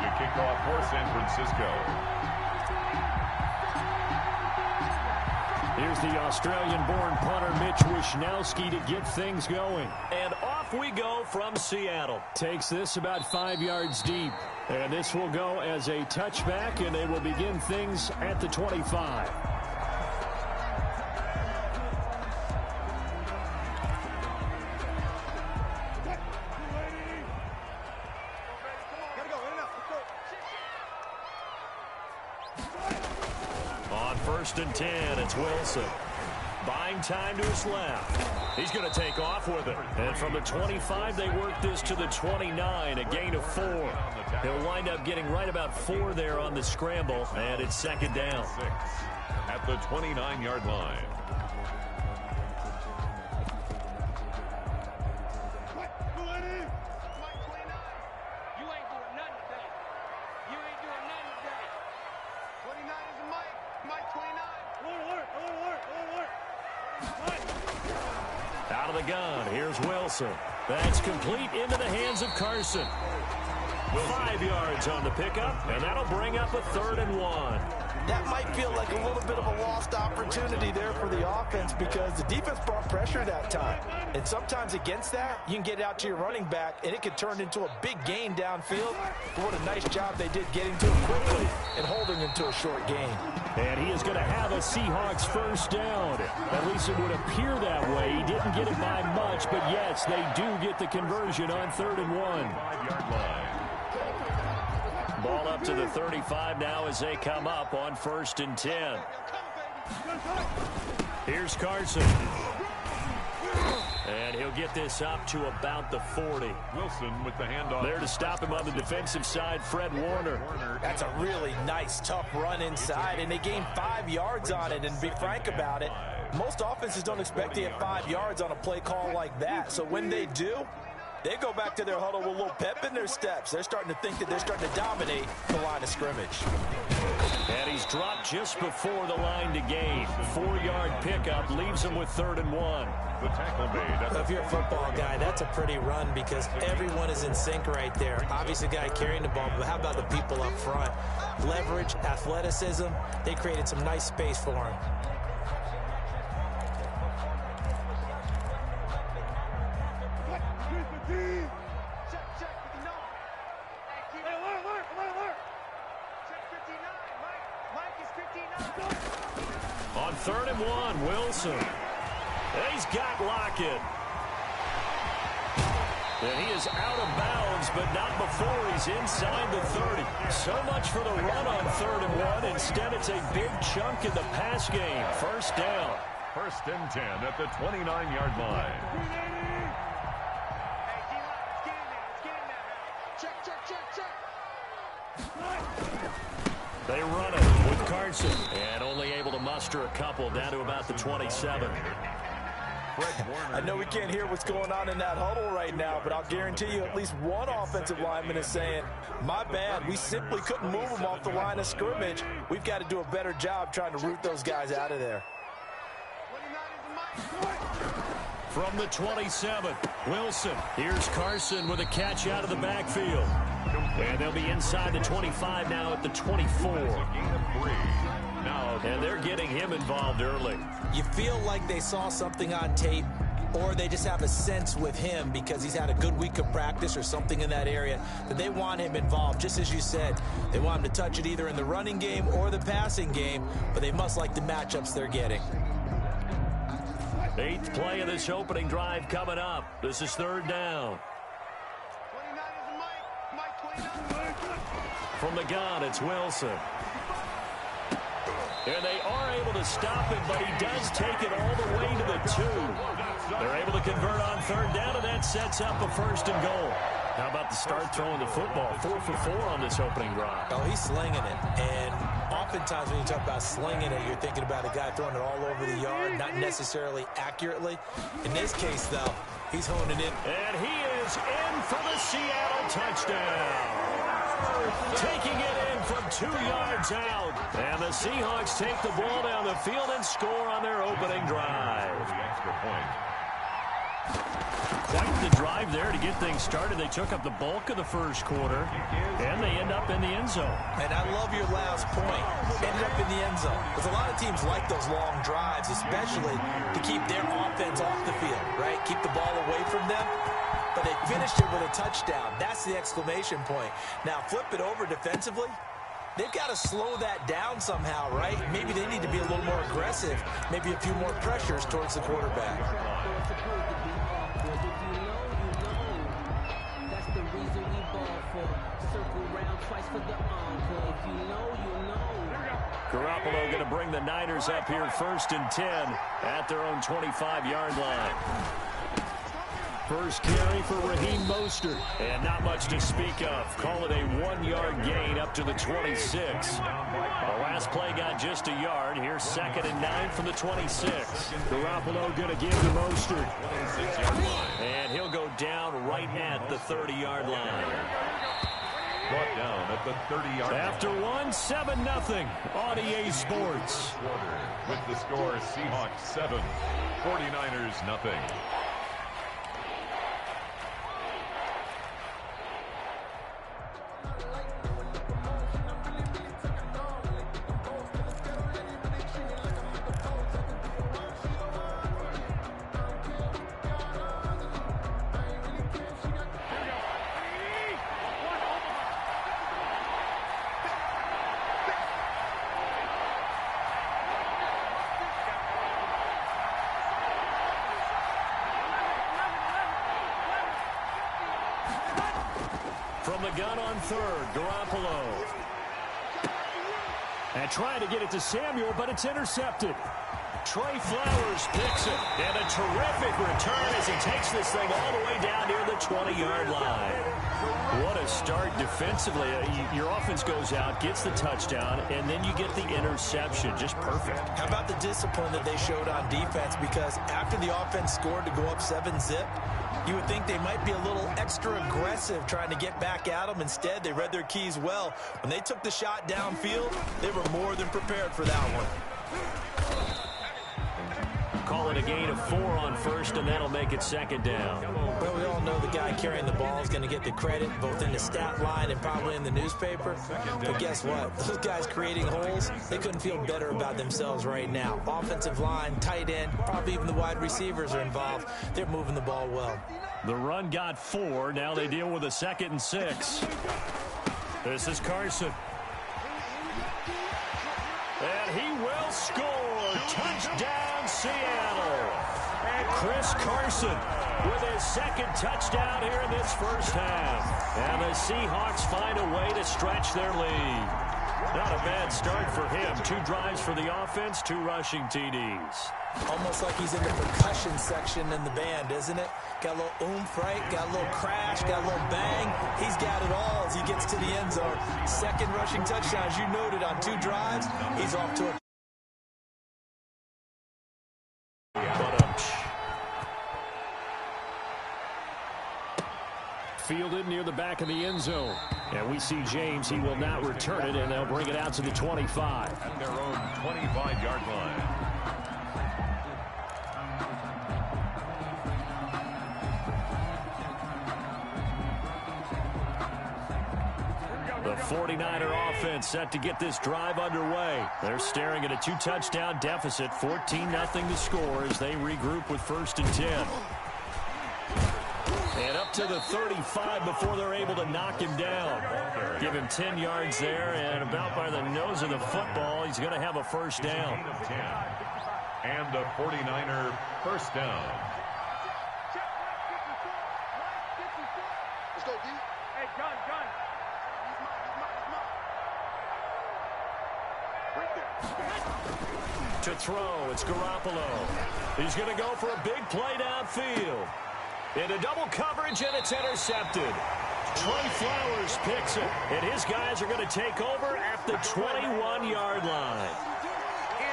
to kick off for San Francisco. Here's the Australian-born punter Mitch Wishnowsky to get things going. And off we go from Seattle. Takes this about 5 yards deep. And this will go as a touchback, and they will begin things at the 25. On 1st and 10, it's Wilson. Buying time to his left. He's going to take off with it. And from the 25, they work this to the 29, a gain of 4. He'll wind up getting right about 4 there on the scramble, and it's 2nd down. At the 29-yard line. Out of the gun, here's Wilson. That's complete into the hands of Carson. 5 yards on the pickup, and that'll bring up a 3rd and 1. That might feel like a little bit of a lost opportunity there for the offense because the defense brought pressure that time. And sometimes against that, you can get out to your running back, and it could turn into a big gain downfield. But what a nice job they did getting to him quickly and holding him to a short gain. And he is going to have a Seahawks 1st down. At least it would appear that way. He didn't get it by much, but yes, they do get the conversion on 3rd and 1. 5-yard line. Ball up to the 35 now as they come up on 1st and 10. Here's Carson. And he'll get this up to about the 40. Wilson with the handoff. There to stop him on the defensive side, Fred Warner. That's a really nice, tough run inside, and they gained 5 yards on it. And to be frank about it, most offenses don't expect to get 5 yards on a play call like that. So when they do, they go back to their huddle with a little pep in their steps. They're starting to think that they're starting to dominate the line of scrimmage. And he's dropped just before the line to gain. 4-yard pickup leaves him with 3rd and 1. The tackle made. If you're a football guy, that's a pretty run because everyone is in sync right there. Obviously, the guy carrying the ball, but how about the people up front? Leverage, athleticism, they created some nice space for him. On 3rd and 1, Wilson. He's got Lockett. And he is out of bounds, but not before he's inside the 30. So much for the run on 3rd and 1. Instead, it's a big chunk in the pass game. 1st down. 1st and 10 at the 29-yard line. They run it with Carson. And only able to muster a couple down to about the 27. I know we can't hear what's going on in that huddle right now, but I'll guarantee you at least one offensive lineman is saying, my bad, we simply couldn't move them off the line of scrimmage. We've got to do a better job trying to root those guys out of there. From the 27, Wilson. Here's Carson with a catch out of the backfield. And they'll be inside the 25 now at the 24. And they're getting him involved early. You feel like they saw something on tape, or they just have a sense with him because he's had a good week of practice or something in that area that they want him involved. Just as you said, they want him to touch it either in the running game or the passing game, but they must like the matchups they're getting. 8th play of this opening drive coming up. This is 3rd down. From the gun, it's Wilson. And they are able to stop him, but he does take it all the way to the 2. They're able to convert on 3rd down, and that sets up a 1st and goal. How about the start throwing the football? 4 for 4 on this opening drive. Oh, he's slinging it. And oftentimes when you talk about slinging it, you're thinking about a guy throwing it all over the yard, not necessarily accurately. In this case, though, he's honing in. And he is in for the Seattle touchdown. Taking it in from 2 yards out. And the Seahawks take the ball down the field and score on their opening drive. The extra point. Quite the drive there to get things started. They took up the bulk of the first quarter, and they end up up in the end zone. And I love your last point. Ended up in the end zone. Because a lot of teams like those long drives, especially to keep their offense off the field, right? Keep the ball away from them. But they finished it with a touchdown. That's the exclamation point. Now, flip it over defensively. They've got to slow that down somehow, right? Maybe they need to be a little more aggressive. Maybe a few more pressures towards the quarterback. Garoppolo going to bring the Niners up here 1st and 10 at their own 25-yard line. First carry for Raheem Mostert. And not much to speak of. Call it a 1-yard gain up to the 26. The last play got just a yard. Here's 2nd and 9 from the 26. Garoppolo going to give to Mostert. And he'll go down right at the 30-yard line. Brought down at the 30-yard line. After 7-0 on EA Sports. With the score, Seahawks 7, 49ers nothing. From the gun on 3rd, Garoppolo. And trying to get it to Samuel, but it's intercepted. Trey Flowers picks it. And a terrific return as he takes this thing all the way down near the 20-yard line. What a start defensively. Your offense goes out, gets the touchdown, and then you get the interception. Just perfect. How about the discipline that they showed on defense? Because after the offense scored to go up 7-zip, you would think they might be a little extra aggressive trying to get back at them. Instead, they read their keys well. When they took the shot downfield, they were more than prepared for that one. Call it a gain of 4 on 1st, and that'll make it 2nd down. Well, we all know the guy carrying the ball is going to get the credit, both in the stat line and probably in the newspaper. But guess what? Those guys creating holes, they couldn't feel better about themselves right now. Offensive line, tight end, probably even the wide receivers are involved. They're moving the ball well. The run got 4. Now they deal with a 2nd and 6. This is Carson. And he will score. Touchdown, Seattle. And Chris Carson with his 2nd touchdown here in this first half. And the Seahawks find a way to stretch their lead. Not a bad start for him. 2 drives for the offense, 2 rushing TDs. Almost like he's in the percussion section in the band, isn't it? Got a little oomph, right? Got a little crash, got a little bang. He's got it all as he gets to the end zone. 2nd rushing touchdown, as you noted, on 2 drives. He's off to a fielded near the back of the end zone. And we see James. He will not return it, and they'll bring it out to the 25. At their own 25-yard line. The 49er offense set to get this drive underway. They're staring at a 2-touchdown deficit, 14-0 to score as they regroup with 1st and 10. And up to the 35 before they're able to knock him down. Give him 10 yards there, and about by the nose of the football, he's going to have a 1st down. And the 49er first down. Let's go, D. Hey, gun. To throw, it's Garoppolo. He's going to go for a big play downfield. Into double coverage, and it's intercepted. Trey Flowers picks it, and his guys are going to take over at the 21-yard line.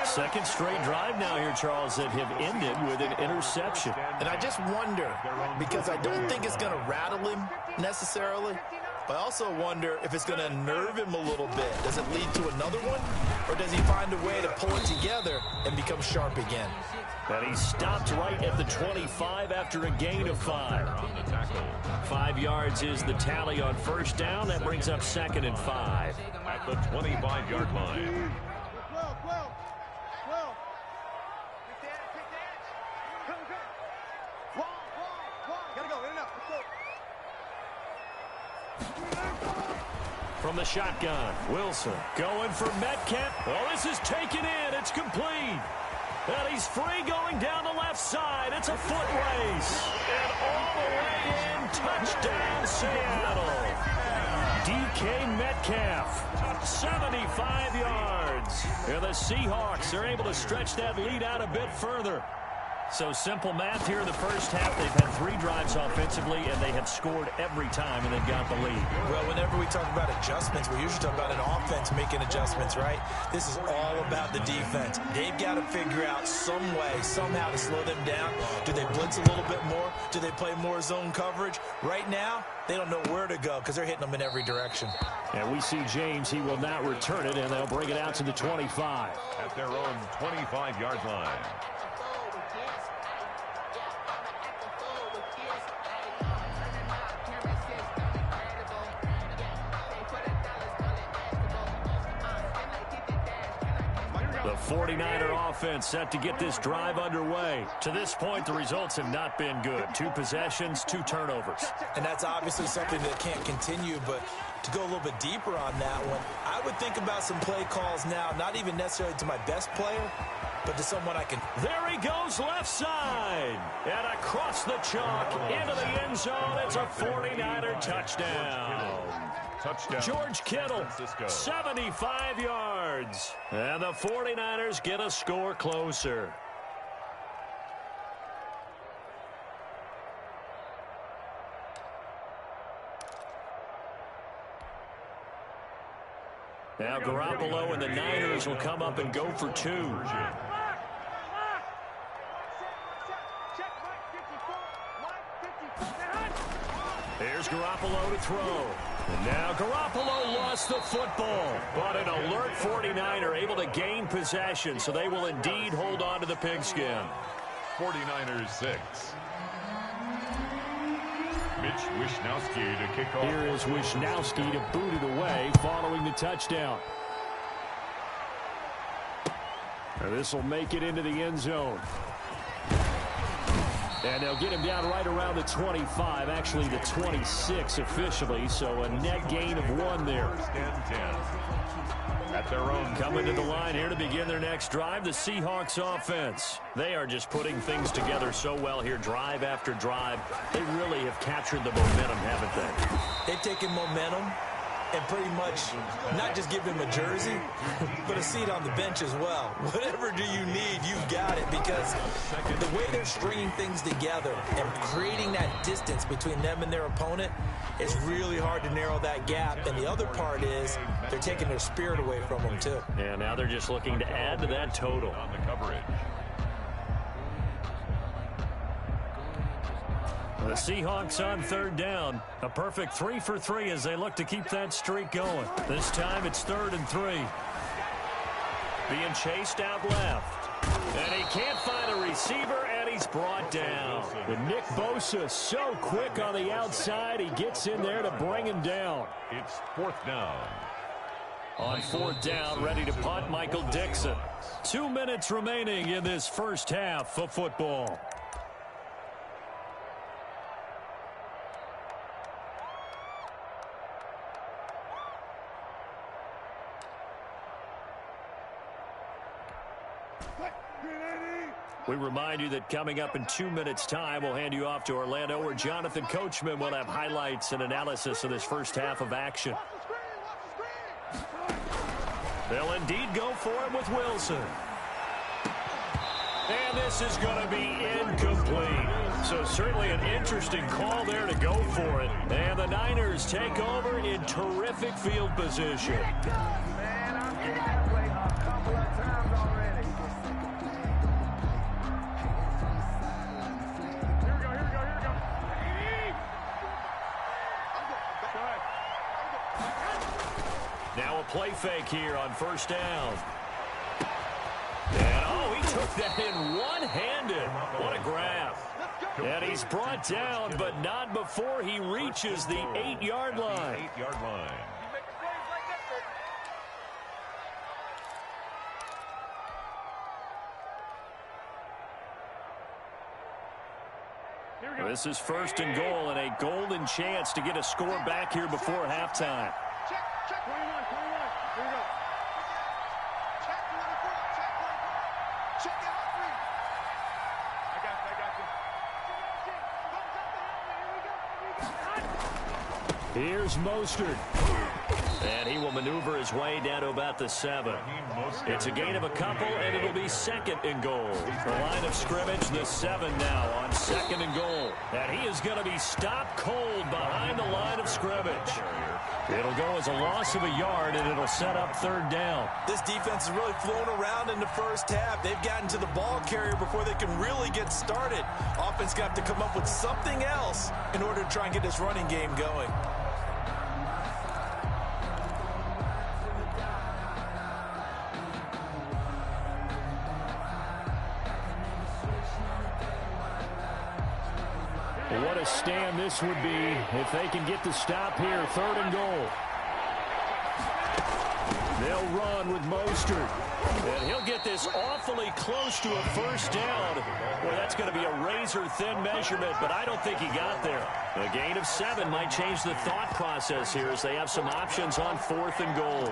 2nd straight drive now here, Charles, that have ended with an interception. And I just wonder, because I don't think it's going to rattle him necessarily, But I also wonder if it's going to unnerve him a little bit. Does it lead to another one? Or does he find a way to pull it together and become sharp again? And he stopped right at the 25 after a gain of 5. 5 yards is the tally on first down. That brings up 2nd and 5. At the 25-yard line. From the shotgun, Wilson going for Metcalf. Well, this is taken in. It's complete. And he's free going down the left side. It's a foot race. And all the way in, touchdown Seattle. DK Metcalf, 75 yards. And the Seahawks are able to stretch that lead out a bit further. So simple math here in the first half. They've had 3 drives offensively, and they have scored every time, and they've got the lead. Well, whenever we talk about adjustments, we usually talk about an offense making adjustments, right? This is all about the defense. They've got to figure out some way, somehow to slow them down. Do they blitz a little bit more? Do they play more zone coverage? Right now, they don't know where to go because they're hitting them in every direction. And we see James. He will not return it, and they'll bring it out to the 25. At their own 25-yard line. The 49er offense set to get this drive underway. To this point, the results have not been good. 2 possessions, 2 turnovers. And that's obviously something that can't continue, but to go a little bit deeper on that one, I would think about some play calls now, not even necessarily to my best player, but to someone I can. There he goes left side. And across the chalk into the end zone. It's a 49er touchdown. Touchdown. George Kittle, 75 yards. And the 49ers get a score closer. Now Garoppolo and the Niners will come up and go for 2. Here's Garoppolo to throw. And now Garoppolo lost the football. But an alert 49er able to gain possession, so they will indeed hold on to the pigskin. 49ers 6. Mitch Wishnowsky to kick off. Here is Wishnowsky to boot it away following the touchdown. And this will make it into the end zone. And they'll get him down right around the 25, actually the 26 officially, so a net gain of 1 there. 1st and 10. At their own. Coming to the line here to begin their next drive, the Seahawks offense. They are just putting things together so well here, drive after drive. They really have captured the momentum, haven't they? They've taken momentum and pretty much not just give him a jersey, but a seat on the bench as well. Whatever do you need, you've got it, because the way they're stringing things together and creating that distance between them and their opponent, it's really hard to narrow that gap. And the other part is they're taking their spirit away from them, too. And now they're just looking to add to that total. On the coverage. The Seahawks on 3rd down. A perfect 3 for 3 as they look to keep that streak going. This time it's 3rd and 3. Being chased out left. And he can't find a receiver, and he's brought down. But Nick Bosa so quick on the outside, he gets in there to bring him down. It's 4th down. On 4th down, ready to punt, Michael Dixon. 2 minutes remaining in this first half of football. We remind you that coming up in 2 minutes' time, we'll hand you off to Orlando, where Jonathan Coachman will have highlights and analysis of this first half of action. They'll indeed go for it with Wilson. And this is going to be incomplete. So certainly an interesting call there to go for it. And the Niners take over in terrific field position. Man, I've seen that play a couple of times already. Here we go. Go ahead. Now a play fake here on first down. And, oh, he took that in one-handed. What a grab. And he's brought down, but not before he reaches the 8-yard line. 8-yard line. This is first and goal and a golden chance to get a score back here before halftime. Check 21. Here we go. Check 24. Check it out, please. I got you. Here's Mostert. And he will maneuver his way down to about the 7. It's a gain of a couple, and it'll be second and goal. The line of scrimmage, the 7 now on second and goal. And he is going to be stopped cold behind the line of scrimmage. It'll go as a loss of a yard, and it'll set up third down. This defense is really flown around in the first half. They've gotten to the ball carrier before they can really get started. Offense got to come up with something else in order to try and get this running game going. What a stand this would be if they can get the stop here. Third and goal. They'll run with Mostert. And he'll get this awfully close to a first down. Well, that's going to be a razor-thin measurement, but I don't think he got there. A gain of 7 might change the thought process here as they have some options on fourth and goal.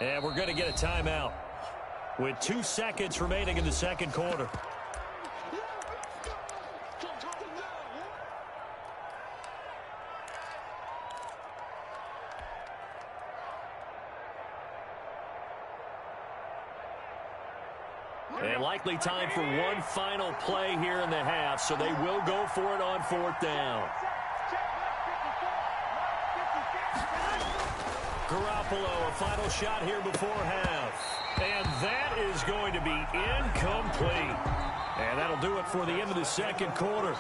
And we're going to get a timeout with 2 seconds remaining in the second quarter. And likely time for one final play here in the half, so they will go for it on fourth down. Garoppolo, a final shot here before half. And that is going to be incomplete. And that'll do it for the end of the second quarter.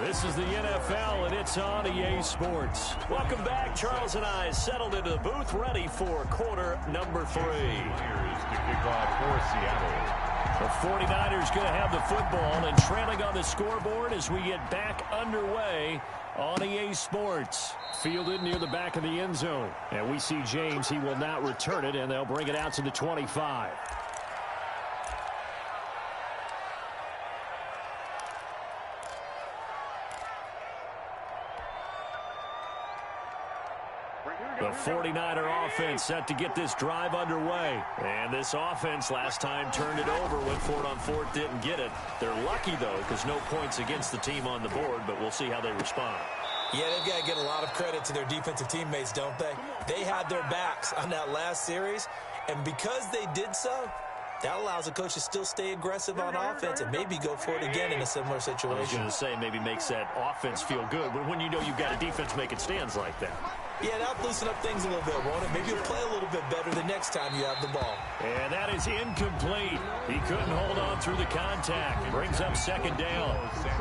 This is the NFL, and it's on EA Sports. Welcome back. Charles and I settled into the booth, ready for quarter number 3. Here's to kick off for Seattle. The 49ers going to have the football and trailing on the scoreboard as we get back underway on EA Sports. Fielded near the back of the end zone. And we see James. He will not return it, and they'll bring it out to the 25. The 49er offense set to get this drive underway. And this offense last time turned it over, went for it on fourth, didn't get it. They're lucky, though, because no points against the team on the board, but we'll see how they respond. Yeah, they've got to get a lot of credit to their defensive teammates, don't they? They had their backs on that last series, and because they did so, that allows the coach to still stay aggressive on offense and maybe go for it again in a similar situation. I was going to say maybe makes that offense feel good, but when you know you've got a defense making stands like that. Yeah, that'll loosen up things a little bit, won't it? Maybe you'll play a little bit better the next time you have the ball. And that is incomplete. He couldn't hold on through the contact. Brings up second down.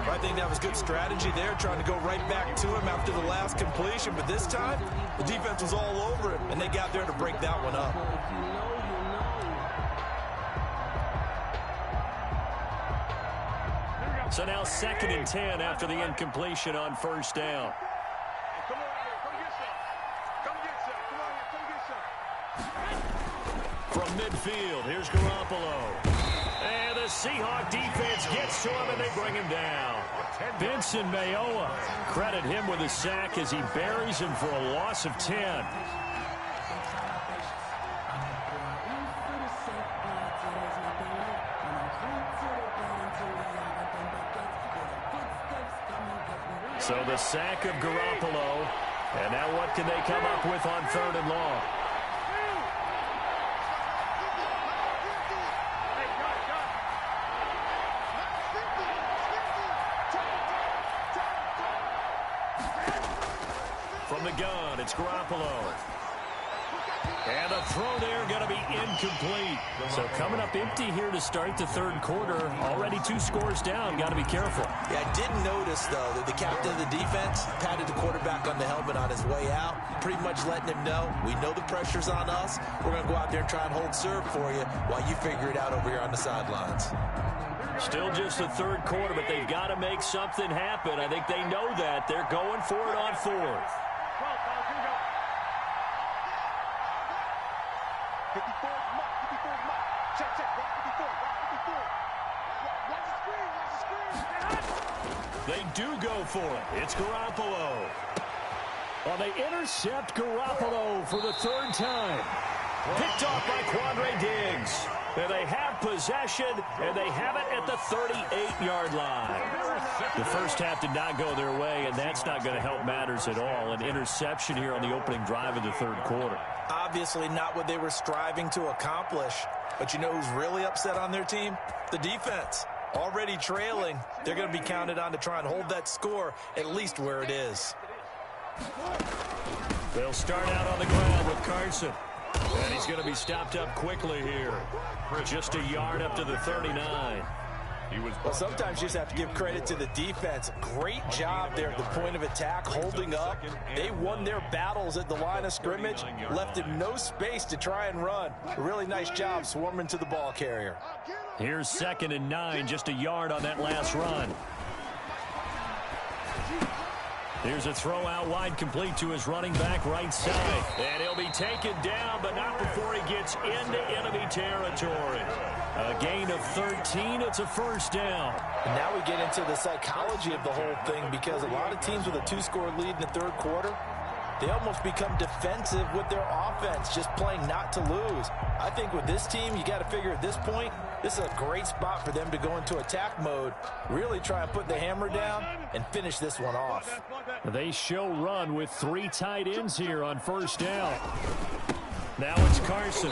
I think that was good strategy there, trying to go right back to him after the last completion. But this time, the defense was all over him, and they got there to break that one up. So now 2nd and 10 after the incompletion on first down. From midfield, here's Garoppolo. And the Seahawk defense gets to him, and they bring him down. Vincent Mayoa, credit him with a sack as he buries him for a loss of 10. So the sack of Garoppolo. And now what can they come up with on 3rd and long? From the gun, it's Garoppolo. And the throw there going to be incomplete. So coming up empty here to start the third quarter. Already 2 scores down. Got to be careful. Yeah, I did notice, though, that the captain of the defense patted the quarterback on the helmet on his way out, pretty much letting him know, we know the pressure's on us. We're going to go out there and try and hold serve for you while you figure it out over here on the sidelines. Still just the third quarter, but they've got to make something happen. I think they know that. They're going for it on fourth. 54 Mike, 54 Mike. Check, rock 54, rock 54. Watch the screen. They do go for it. It's Garoppolo. Well, they intercept Garoppolo for the third time. Picked off by Quandre Diggs. And they have possession, and they have it at the 38-yard line. The first half did not go their way, and that's not going to help matters at all. An interception here on the opening drive of the third quarter. Obviously not what they were striving to accomplish. But you know who's really upset on their team? The defense. Already trailing, they're going to be counted on to try and hold that score at least where it is. They'll start out on the ground with Carson. And he's going to be stopped up quickly here. Just a yard up to the 39. Well, sometimes you just have to give credit to the defense. Great job there at the point of attack, holding up. They won their battles at the line of scrimmage, left him no space to try and run. A really nice job swarming to the ball carrier. Here's 2nd and 9, just a yard on that last run. Here's a throw out wide, complete to his running back right side. And he'll be taken down, but not before he gets into enemy territory. A gain of 13. It's a first down. And now we get into the psychology of the whole thing, because a lot of teams with a 2-score lead in the third quarter, they almost become defensive with their offense, just playing not to lose. I think with this team, you got to figure at this point, this is a great spot for them to go into attack mode, really try and put the hammer down and finish this one off. They show run with 3 tight ends here on first down. Now it's Carson.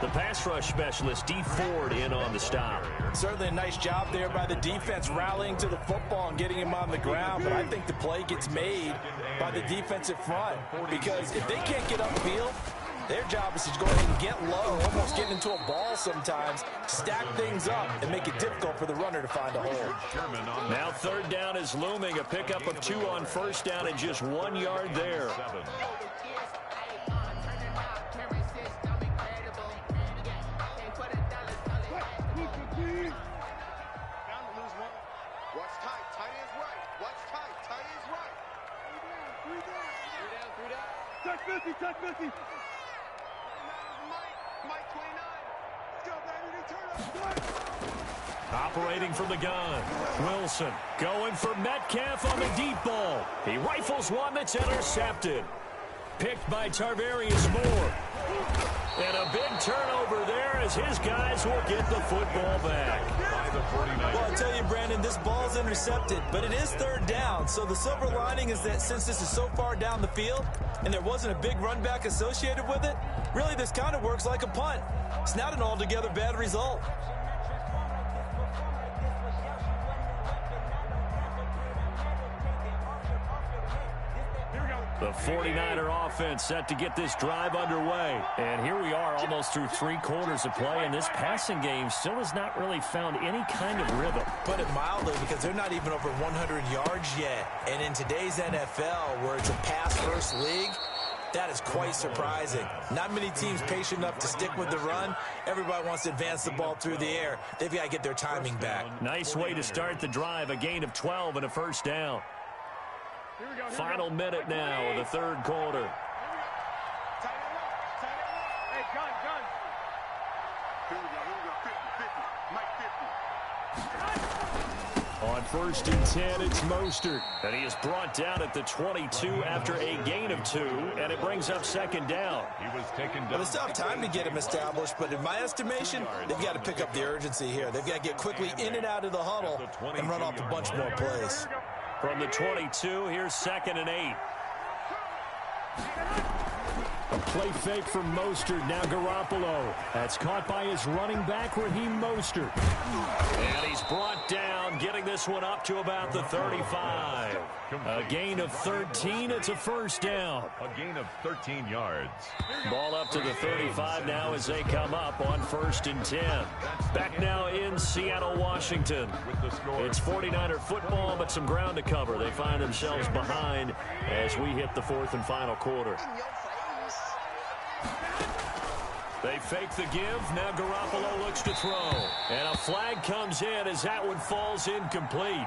The pass rush specialist, D. Ford, in on the stop. Certainly a nice job there by the defense rallying to the football and getting him on the ground, but I think the play gets made by the defensive front, because if they can't get upfield, their job is to go ahead and get low, almost get into a ball sometimes, stack things up, and make it difficult for the runner to find a hole. Now third down is looming, a pickup of 2 on first down and just 1 yard there. Touch 50. Mike 29. Let's go, baby. Operating from the gun. Wilson going for Metcalf on the deep ball. He rifles one that's intercepted. Picked by Tarvarius Moore. And a big turnover there as his guys will get the football back. Well, I tell you, Brandon, this ball's intercepted, but it is third down. So the silver lining is that since this is so far down the field and there wasn't a big run back associated with it, really this kind of works like a punt. It's not an altogether bad result. The 49er offense set to get this drive underway. And here we are almost through 3 quarters of play, and this passing game still has not really found any kind of rhythm. Put it mildly, because they're not even over 100 yards yet. And in today's NFL, where it's a pass-first league, that is quite surprising. Not many teams patient enough to stick with the run. Everybody wants to advance the ball through the air. They've got to get their timing back. Nice way to start the drive, a gain of 12 and a first down. Final minute now of the third quarter. Hey, gun. Here we go. 50. Mike 50. On first and 10, it's Mostert. And he is brought down at the 22 after a gain of 2, and it brings up second down. He was taken down. Well, it's tough time to get him established, but in my estimation, they've got to pick up the urgency here. They've got to get quickly in and out of the huddle and run off a bunch more plays. From the 22, here's 2nd and 8. Play fake from Mostert. Now Garoppolo. That's caught by his running back, Raheem Mostert. And he's brought down, getting this one up to about the 35. A gain of 13. It's a first down. A gain of 13 yards. Ball up to the 35 now as they come up on 1st and 10. Back now in Seattle, Washington. It's 49er football, but some ground to cover. They find themselves behind as we hit the 4th and final quarter. They fake the give. Now Garoppolo looks to throw. And a flag comes in as that one falls incomplete.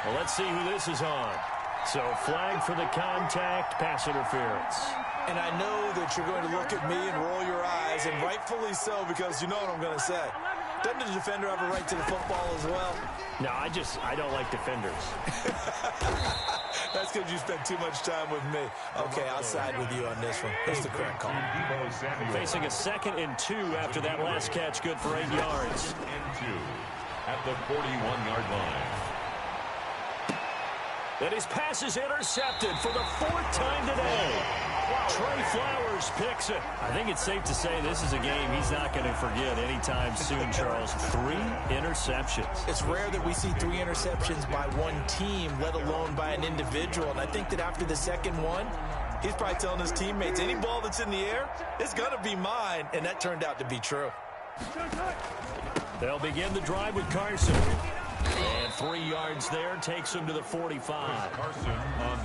Well, let's see who this is on. So flag for the contact, pass interference. And I know that you're going to look at me and roll your eyes, and rightfully so, because you know what I'm going to say. Doesn't the defender have a right to the football as well? No, I don't like defenders. That's because you spent too much time with me. Okay, I'll side with you on this one. It's the correct call. Facing a 2nd and 2 after that last catch, good for 8 yards. And 2 at the 41-yard line. And his pass is intercepted for the 4th time today. Trey Flowers picks it. I think it's safe to say this is a game he's not going to forget anytime soon, Charles. 3 interceptions. It's rare that we see 3 interceptions by one team, let alone by an individual. And I think that after the second one, he's probably telling his teammates, any ball that's in the air, it's going to be mine. And that turned out to be true. They'll begin the drive with Carson. And 3 yards there takes him to the 45.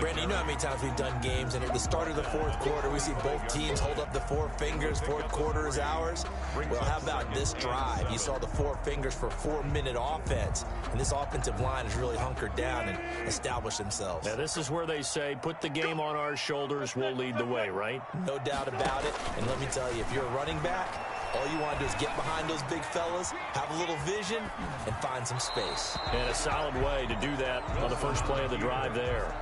Brandon, you know how many times we've done games, and at the start of the 4th quarter, we see both teams hold up the 4 fingers, 4th quarter is ours. Well, how about this drive? You saw the 4 fingers for 4-minute offense, and this offensive line has really hunkered down and established themselves. Now, this is where they say, put the game on our shoulders, we'll lead the way, right? No doubt about it, and let me tell you, if you're a running back, all you want to do is get behind those big fellas, have a little vision, and find some space. And a solid way to do that on the first play of the drive there.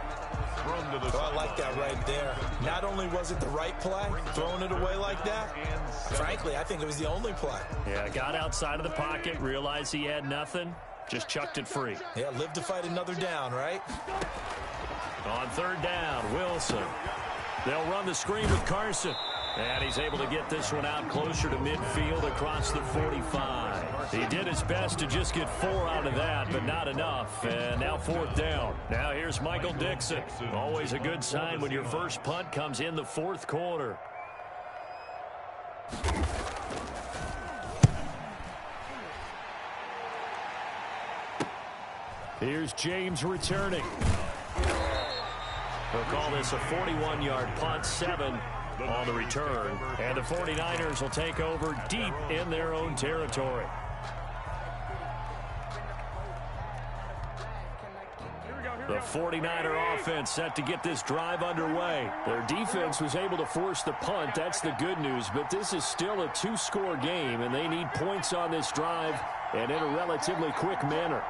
Oh, I like that right there. Not only was it the right play, throwing it away like that, frankly, I think it was the only play. Yeah, got outside of the pocket, realized he had nothing, just chucked it free. Yeah, live to fight another down, right? On 3rd down, Wilson. They'll run the screen with Carson. And he's able to get this one out closer to midfield across the 45. He did his best to just get 4 out of that, but not enough. And now 4th down. Now here's Michael Dixon. Always a good sign when your first punt comes in the 4th quarter. Here's James returning. They'll call this a 41-yard punt, 7 on the return. And the 49ers will take over deep in their own territory. The 49er offense set to get this drive underway. Their defense was able to force the punt. That's the good news. But this is still a 2-score game, and they need points on this drive and in a relatively quick manner.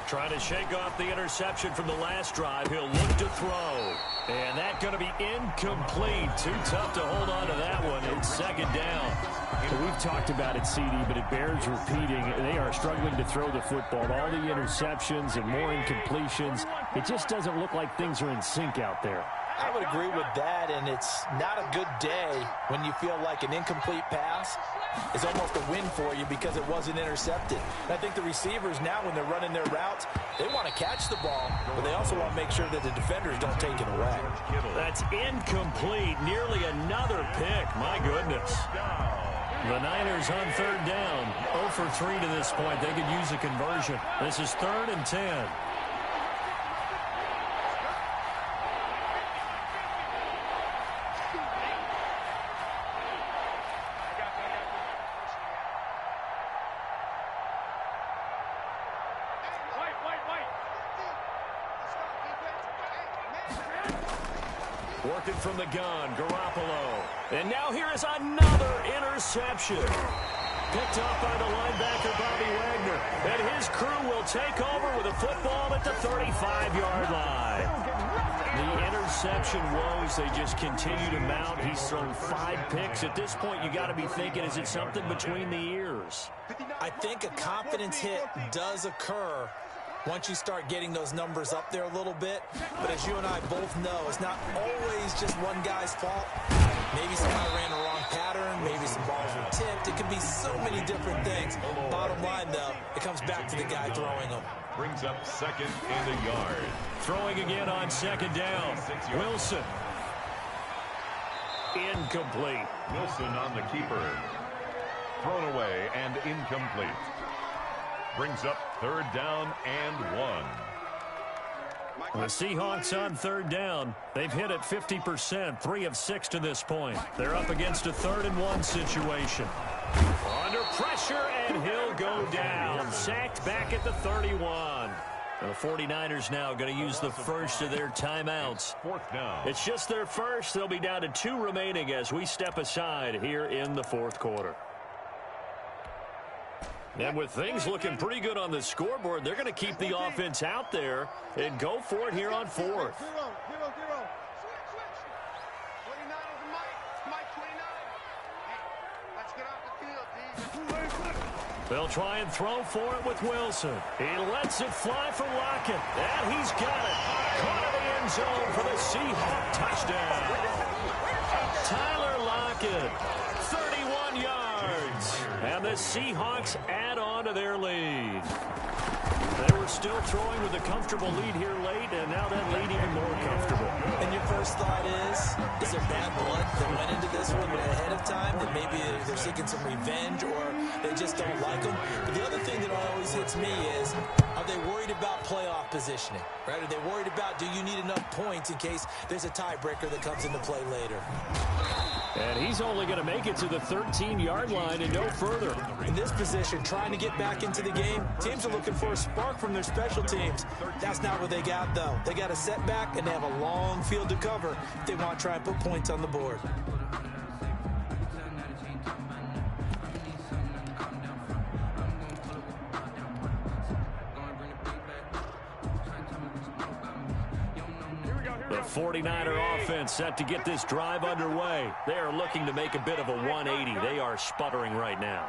Trying to shake off the interception from the last drive. He'll look to throw. And that's going to be incomplete. Too tough to hold on to that one. It's 2nd down. We've talked about it, CD, but it bears repeating. They are struggling to throw the football. All the interceptions and more incompletions. It just doesn't look like things are in sync out there. I would agree with that, and it's not a good day when you feel like an incomplete pass is almost a win for you because it wasn't intercepted. And I think the receivers now, when they're running their routes, they want to catch the ball, but they also want to make sure that the defenders don't take it away. That's incomplete. Nearly another pick. My goodness. The Niners on 3rd down. 0 for 3 to this point. They could use a conversion. This is 3rd and 10. Working from the gun, Garoppolo. And now here is another interception. Picked off by the linebacker, Bobby Wagner. And his crew will take over with a football at the 35-yard line. The interception woes, they just continue to mount. He's thrown 5 picks. At this point, you got to be thinking, is it something between the ears? I think a confidence hit does occur once you start getting those numbers up there a little bit. But as you and I both know, it's not always just one guy's fault. Maybe somebody ran the wrong pattern. Maybe some balls were tipped. It can be so many different things. Bottom line, though, it comes back to the guy throwing them. Brings up second and a yard. Throwing again on second down. Wilson. Incomplete. Wilson on the keeper. Thrown away and incomplete. Brings up third down and 1. The Seahawks on third down. They've hit it 50%, 3 of 6 to this point. They're up against a 3rd and 1 situation. Under pressure, and he'll go down. Sacked back at the 31. And the 49ers now going to use the first of their timeouts. Fourth down. It's just their first. They'll be down to 2 remaining as we step aside here in the fourth quarter. And with things looking pretty good on the scoreboard, they're going to keep the offense out there and go for it here on fourth. They'll try and throw for it with Wilson. He lets it fly for Lockett. And he's got it. Caught in the end zone for the Seahawk touchdown. Tyler Lockett, 31 yards. And the Seahawks add on to their lead. They were still throwing with a comfortable lead here late, and now that lead even more comfortable. And your first thought is there bad blood that went into this one ahead of time, that maybe they're seeking some revenge or they just don't like them? But the other thing that always hits me is, are they worried about playoff positioning? Right? Are they worried about, do you need enough points in case there's a tiebreaker that comes into play later? And he's only going to make it to the 13-yard line and no further. In this position, trying to get back into the game, teams are looking for a spark from their special teams. That's not what they got, though. They got a setback, and they have a long field to cover if they want to try and put points on the board. The 49er offense set to get this drive underway. They are looking to make a bit of a 180. They are sputtering right now.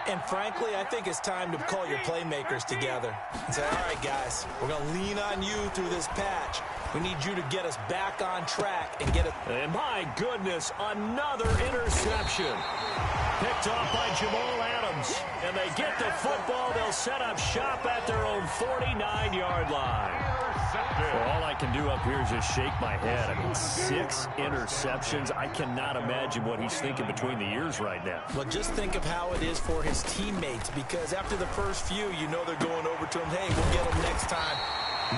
And frankly, I think it's time to call your playmakers together and say, all right, guys, we're going to lean on you through this patch. We need you to get us back on track and get it. And my goodness, another interception. Picked off by Jamal Adams. And they get the football. They'll set up shop at their own 49-yard line. Well, all I can do up here is just shake my head. I mean, 6 interceptions. I cannot imagine what he's thinking between the ears right now. Well, just think of how it is for his teammates, because after the first few, you know they're going over to him, hey, we'll get him next time.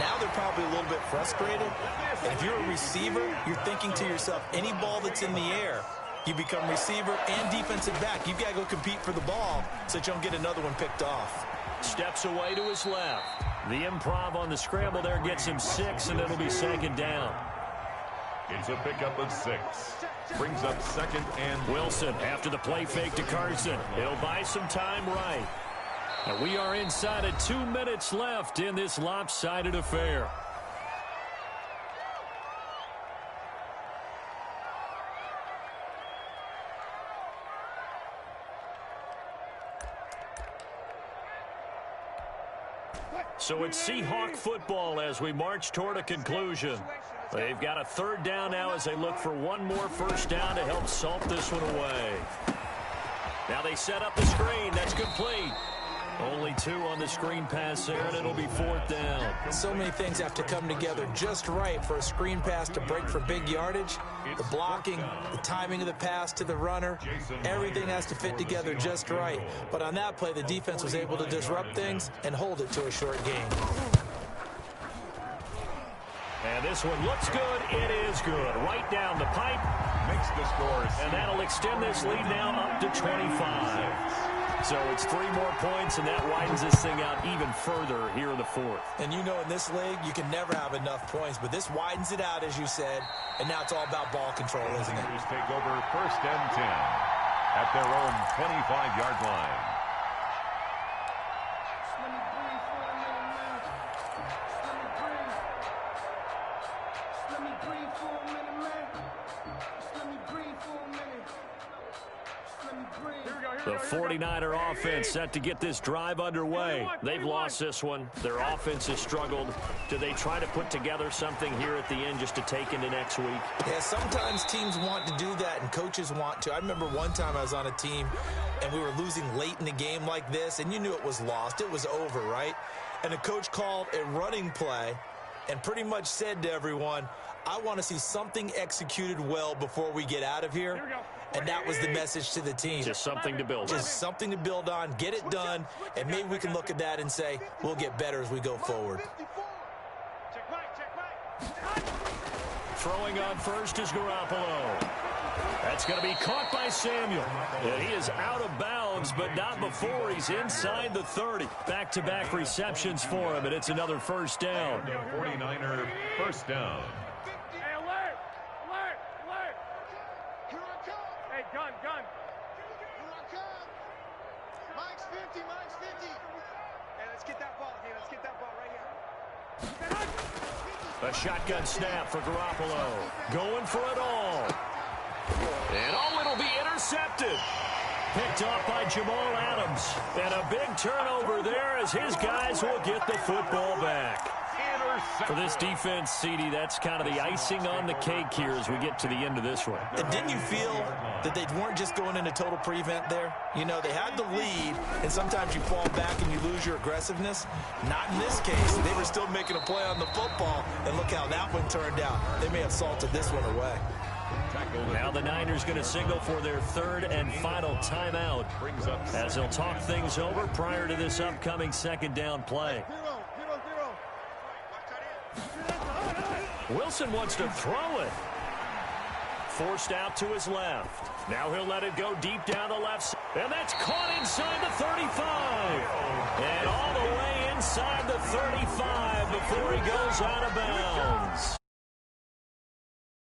Now they're probably a little bit frustrated. And if you're a receiver, you're thinking to yourself, any ball that's in the air, you become receiver and defensive back. You've got to go compete for the ball so that you don't get another one picked off. Steps away to his left. The improv on the scramble there gets him 6, and it'll be second down. It's a pickup of 6. Brings up second and Wilson after the play fake to Carson. He'll buy some time right. And we are inside of 2 minutes left in this lopsided affair. So it's Seahawk football as we march toward a conclusion. They've got a 3rd down now as they look for one more first down to help salt this one away. Now they set up the screen. That's complete. Only 2 on the screen pass there, and it'll be 4th down. So many things have to come together just right for a screen pass to break for big yardage. The blocking, the timing of the pass to the runner, everything has to fit together just right. But on that play, the defense was able to disrupt things and hold it to a short gain. And this one looks good. It is good. Right down the pipe. makes the score. And that'll extend this lead now up to 25. So it's 3 more points, and that widens this thing out even further here in the 4th. And you know, in this league, you can never have enough points, but this widens it out, as you said, and now it's all about ball control, isn't it? Take over 1st and 10 at their own 25-yard line. Here we go. The 49er offense set to get this drive underway. They've lost this one. Their offense has struggled. Do they try to put together something here at the end just to take into next week? Yeah, sometimes teams want to do that and coaches want to. I remember one time I was on a team and we were losing late in the game like this, and you knew it was lost. It was over, right? And the coach called a running play and pretty much said to everyone, I want to see something executed well before we get out of here. And that was the message to the team. Just something to build on. Just something to build on, get it done, and maybe we can look at that and say, we'll get better as we go forward. Throwing on first is Garoppolo. That's going to be caught by Samuel. And he is out of bounds, but not before he's inside the 30. Back-to-back receptions for him, and it's another first down. 49er first down. Hey, alert! Alert! Alert! Hey, gun! Mike's 50, Mike's 50. Hey, let's get that ball here. Let's get that ball right here. A shotgun snap for Garoppolo. Going for it all. And it'll be intercepted. Picked off by Jamal Adams. And a big turnover there as his guys will get the football back. For this defense, CD, that's kind of the icing on the cake here as we get to the end of this one. And didn't you feel that they weren't just going into total prevent there? You know, they had the lead, and sometimes you fall back and you lose your aggressiveness. Not in this case. They were still making a play on the football, and look how that one turned out. They may have salted this one away. Now the Niners going to signal for their third and final timeout as they'll talk things over prior to this upcoming second down play. Wilson wants to throw it. Forced out to his left. Now he'll let it go deep down the left side. And that's caught inside the 35. And all the way inside the 35 before he goes out of bounds.